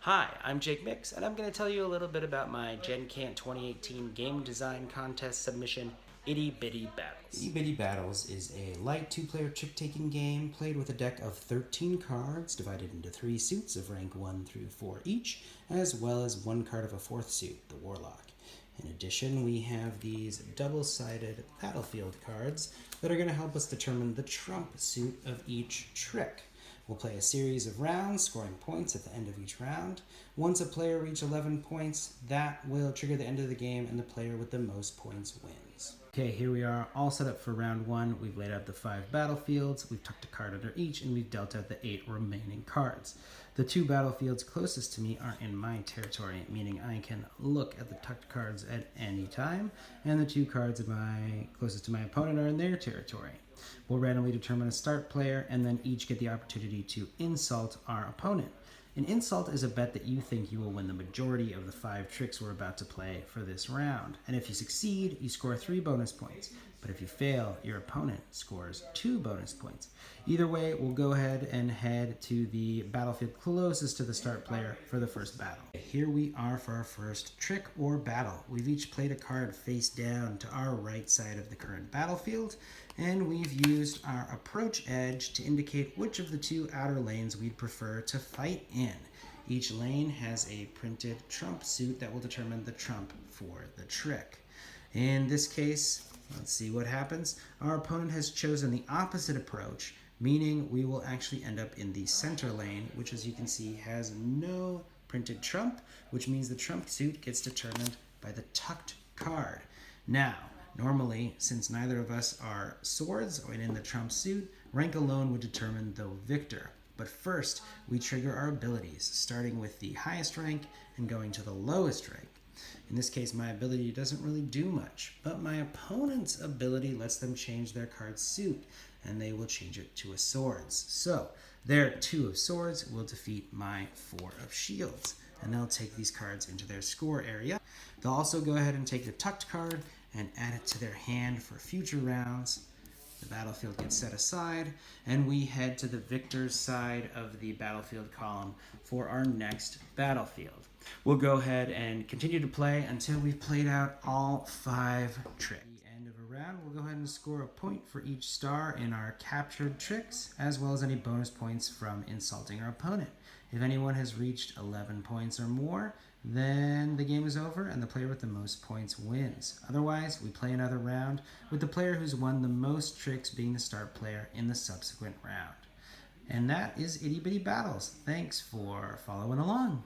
Hi, I'm Jake Mix, and I'm going to tell you a little bit about my GenCant 2018 Game Design Contest submission, Itty Bitty Itty Battles. Bitty Battles is a light two-player trick-taking game played with a deck of 13 cards divided into 3 suits of rank 1 through 4 each, as well as 1 card of a 4th suit, the Warlock. In addition, we have these double-sided battlefield cards that are going to help us determine the trump suit of each trick. We'll play a series of rounds, scoring points at the end of each round. Once a player reaches 11 points, that will trigger the end of the game, and the player with the most points wins. Okay, here we are all set up for round 1. We've laid out the 5 battlefields, we've tucked a card under each, and we've dealt out the 8 remaining cards. The 2 battlefields closest to me are in my territory, meaning I can look at the tucked cards at any time, and the 2 cards closest to my opponent are in their territory. We'll randomly determine a start player and then each get the opportunity to insult our opponent. An insult is a bet that you think you will win the majority of the 5 tricks we're about to play for this round. And if you succeed, you score 3 bonus points. But if you fail, your opponent scores 2 bonus points. Either way, we'll go ahead and head to the battlefield closest to the start player for the first battle. Here we are for our first trick or battle. We've each played a card face down to our right side of the current battlefield, and we've used our approach edge to indicate which of the 2 outer lanes we'd prefer to fight in. Each lane has a printed trump suit that will determine the trump for the trick. In this case, let's see what happens. Our opponent has chosen the opposite approach, meaning we will actually end up in the center lane, which, as you can see, has no printed trump, which means the trump suit gets determined by the tucked card. Now, normally, since neither of us are swords or in the trump suit, rank alone would determine the victor. But first, we trigger our abilities, starting with the highest rank and going to the lowest rank. In this case, my ability doesn't really do much, but my opponent's ability lets them change their card's suit, and they will change it to a swords. So, their 2 of swords will defeat my 4 of shields, and they'll take these cards into their score area. They'll also go ahead and take the tucked card and add it to their hand for future rounds. The battlefield gets set aside, and we head to the victor's side of the battlefield column for our next battlefield. We'll go ahead and continue to play until we've played out all 5 tricks. At the end of a round, we'll go ahead and score a point for each star in our captured tricks, as well as any bonus points from insulting our opponent. If anyone has reached 11 points or more, then the game is over and the player with the most points wins. Otherwise, we play another round, with the player who's won the most tricks being the start player in the subsequent round. And that is Itty Bitty Battles. Thanks for following along.